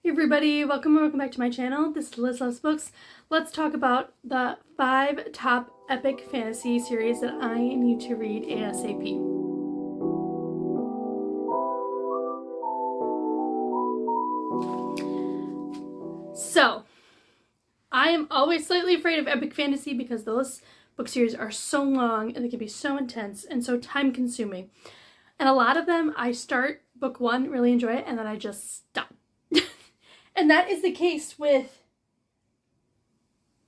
Hey everybody, welcome back to my channel. This is Liz Loves Books. Let's talk about the 5 top epic fantasy series that I need to read ASAP. So, I am always slightly afraid of epic fantasy because those book series are so long and they can be so intense and so time consuming. And a lot of them, I start book 1, really enjoy it, and then I just stop. And that is the case with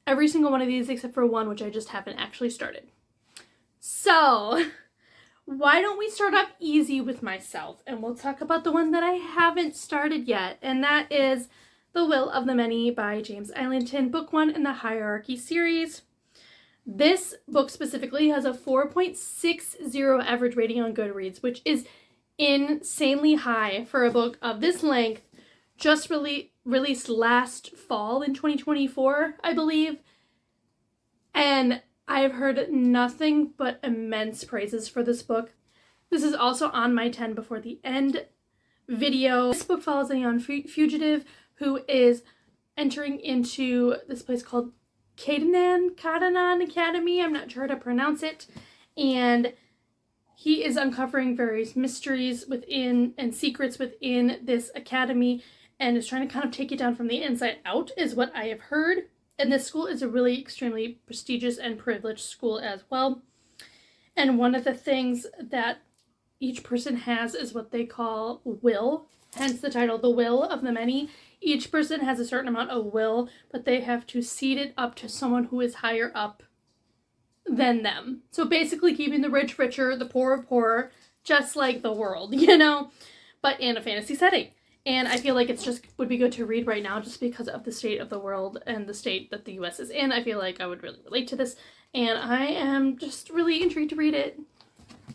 every single one of these except for one, which I just haven't actually started. So, why don't we start off easy with myself, and we'll talk about the one that I haven't started yet, and that is The Will of the Many by James Islington, book 1 in the Hierarchy series. This book specifically has a 4.60 average rating on Goodreads, which is insanely high for a book of this length, just released last fall in 2024, I believe. And I've heard nothing but immense praises for this book. This is also on my 10 before the end video. This book follows a young fugitive who is entering into this place called Kadanan Academy. I'm not sure how to pronounce it. And he is uncovering various mysteries within and secrets within this academy, and is trying to kind of take it down from the inside out, is what I have heard. And this school is a really extremely prestigious and privileged school as well. And one of the things that each person has is what they call will, hence the title, The Will of the Many. Each person has a certain amount of will, but they have to cede it up to someone who is higher up than them. So basically keeping the rich richer, the poor poorer, just like the world, but in a fantasy setting. And I feel like it's just would be good to read right now just because of the state of the world and the state that the US is in. I feel like I would really relate to this, and I am just really intrigued to read it.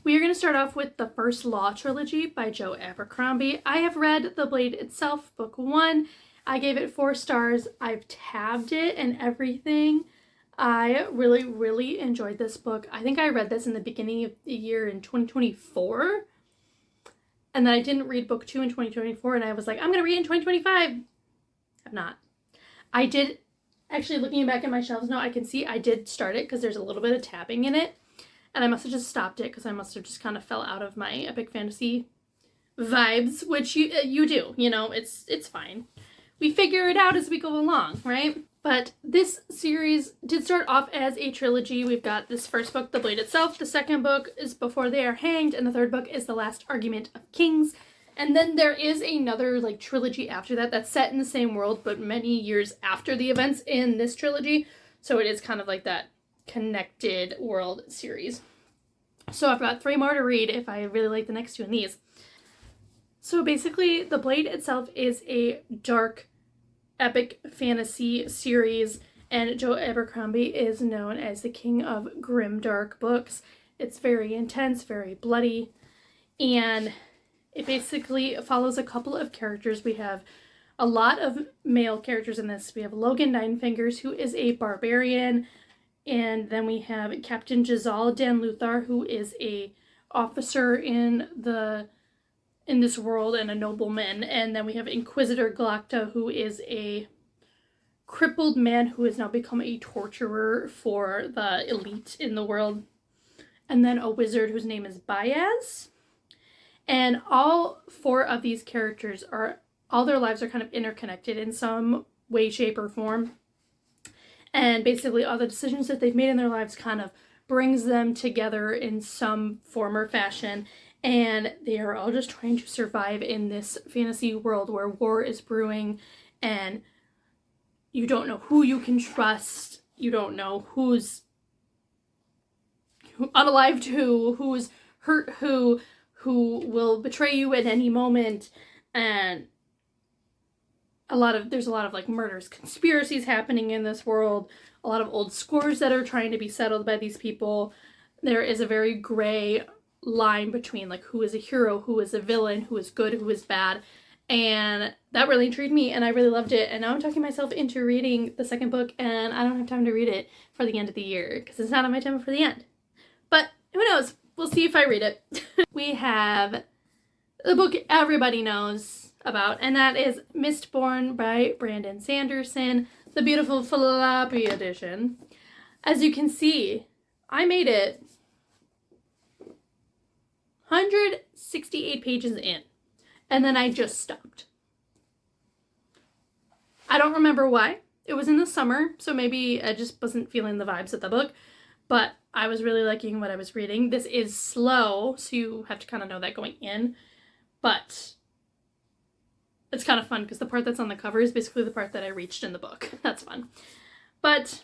We are going to start off with the First Law trilogy by Joe Abercrombie. I have read The Blade itself, book 1. I gave it 4 stars. I've tabbed it and everything. I really enjoyed this book. I think I read this in the beginning of the year in 2024. And then I didn't read book 2 in 2024, and I was like, I'm going to read it in 2025. I've not. I did, actually looking back at my shelves now, I can see I did start it because there's a little bit of tapping in it. And I must have just stopped it because I must have just kind of fell out of my epic fantasy vibes, which you do, it's fine. We figure it out as we go along, right? But this series did start off as a trilogy. We've got this first book, The Blade itself. The second book is Before They Are Hanged. And the third book is The Last Argument of Kings. And then there is another trilogy after that that's set in the same world, but many years after the events in this trilogy. So it is kind of like that connected world series. So I've got 3 more to read if I really like the next 2 in these. So basically, The Blade itself is a dark epic fantasy series, and Joe Abercrombie is known as the king of grimdark books. It's very intense, very bloody, and it basically follows a couple of characters. We have a lot of male characters in this. We have Logan Ninefingers, who is a barbarian, and then we have Captain Jazal Dan Luthar, who is a officer in this world and a nobleman. And then we have Inquisitor Galacta, who is a crippled man who has now become a torturer for the elite in the world. And then a wizard whose name is Bayaz. And all 4 of these characters all their lives are kind of interconnected in some way, shape, or form. And basically all the decisions that they've made in their lives kind of brings them together in some form or fashion. And they are all just trying to survive in this fantasy world where war is brewing, and you don't know who you can trust. You don't know who's unalived who's hurt who will betray you at any moment. And there's a lot of murders, conspiracies happening in this world. A lot of old scores that are trying to be settled by these people. There is a very gray line between who is a hero, who is a villain, who is good, who is bad. And that really intrigued me, and I really loved it. And now I'm talking myself into reading the second book, and I don't have time to read it for the end of the year because it's not on my time for the end. But who knows? We'll see if I read it. We have the book everybody knows, about, and that is Mistborn by Brandon Sanderson, the beautiful floppy edition. As you can see, I made it 168 pages in, and then I just stopped. I don't remember why. It was in the summer, so maybe I just wasn't feeling the vibes of the book, but I was really liking what I was reading. This is slow, so you have to kind of know that going in, but it's kind of fun because the part that's on the cover is basically the part that I reached in the book. That's fun. But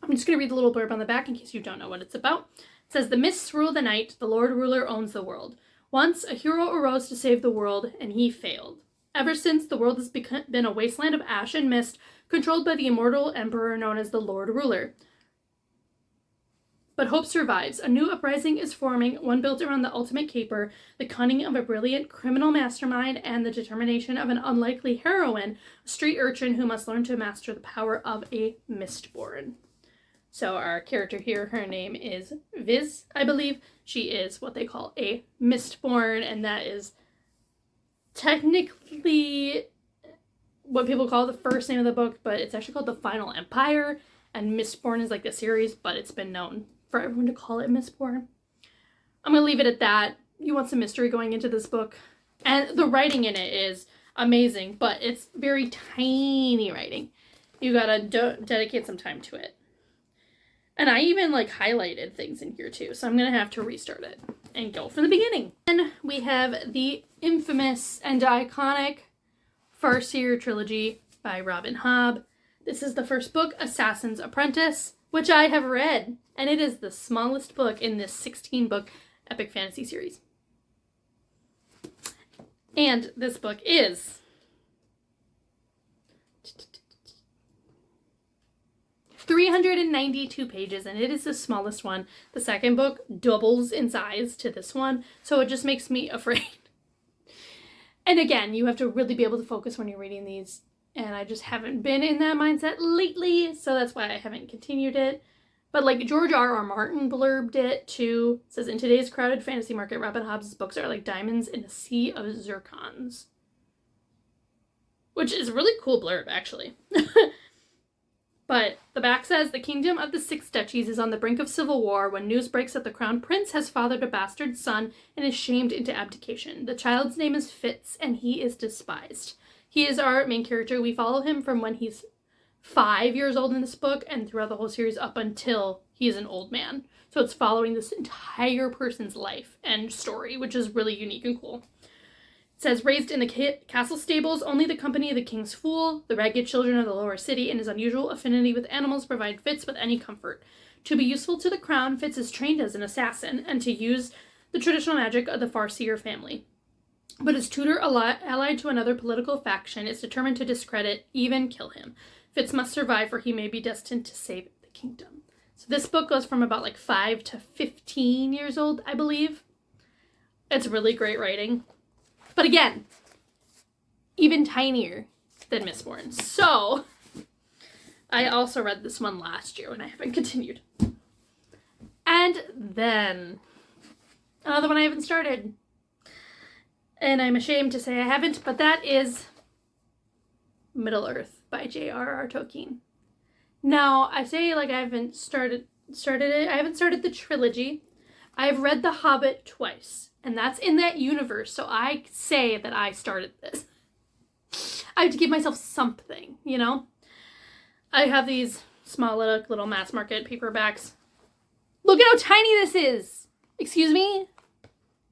I'm just going to read the little blurb on the back in case you don't know what it's about. It says, "The mists rule the night, the Lord Ruler owns the world. Once a hero arose to save the world, and he failed. Ever since, the world has been a wasteland of ash and mist, controlled by the immortal emperor known as the Lord Ruler. But hope survives. A new uprising is forming, one built around the ultimate caper, the cunning of a brilliant criminal mastermind, and the determination of an unlikely heroine, a street urchin who must learn to master the power of a Mistborn." So our character here, her name is Viz, I believe. She is what they call a Mistborn, and that is technically what people call the first name of the book, but it's actually called The Final Empire, and Mistborn is like the series, but it's been known for everyone to call it Mistborn. I'm gonna leave it at that. You want some mystery going into this book, and the writing in it is amazing, but it's very tiny writing. You gotta dedicate some time to it. And I even like highlighted things in here too, so I'm gonna have to restart it and go from the beginning. Then we have the infamous and iconic Farseer trilogy by Robin Hobb. This is the first book, Assassin's Apprentice, which I have read, and it is the smallest book in this 16-book epic fantasy series. And this book is 392 pages, and it is the smallest one. The second book doubles in size to this one, so it just makes me afraid. And again, you have to really be able to focus when you're reading these, and I just haven't been in that mindset lately, so that's why I haven't continued it. But like George R.R. Martin blurbed it too. It says, "In today's crowded fantasy market, Robin Hobb's books are like diamonds in a sea of zircons." Which is a really cool blurb, actually. But the back says, "The kingdom of the Six Duchies is on the brink of civil war when news breaks that the crown prince has fathered a bastard son and is shamed into abdication. The child's name is Fitz, and he is despised." He is our main character. We follow him from when he's 5 years old in this book and throughout the whole series up until he is an old man. So it's following this entire person's life and story, which is really unique and cool. It says, "Raised in the castle stables, only the company of the king's fool, the ragged children of the lower city, and his unusual affinity with animals provide Fitz with any comfort. To be useful to the crown, Fitz is trained as an assassin and to use the traditional magic of the Farseer family. But his tutor, allied to another political faction, is determined to discredit, even kill him. Fitz must survive, for he may be destined to save the kingdom." So this book goes from about like 5 to 15 years old, I believe. It's really great writing. But again, even tinier than Mistborn. So I also read this one last year and I haven't continued. And then another one I haven't started. And I'm ashamed to say I haven't, but that is Middle-earth by J.R.R. Tolkien. Now, I say like I haven't started it. I haven't started the trilogy. I've read The Hobbit twice, and that's in that universe, so I say that I started this. I have to give myself something, you know? I have these small little mass market paperbacks. Look at how tiny this is! Excuse me?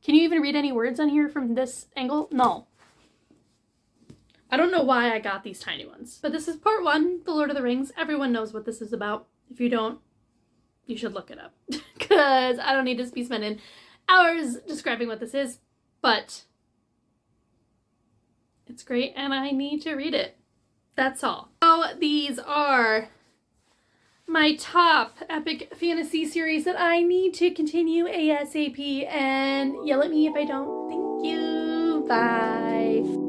Can you even read any words on here from this angle? No. I don't know why I got these tiny ones. But this is part 1, The Lord of the Rings. Everyone knows what this is about. If you don't, you should look it up. Because I don't need to be spending hours describing what this is. But it's great and I need to read it. That's all. So these are my top epic fantasy series that I need to continue ASAP, and yell at me if I don't. Thank you. Bye.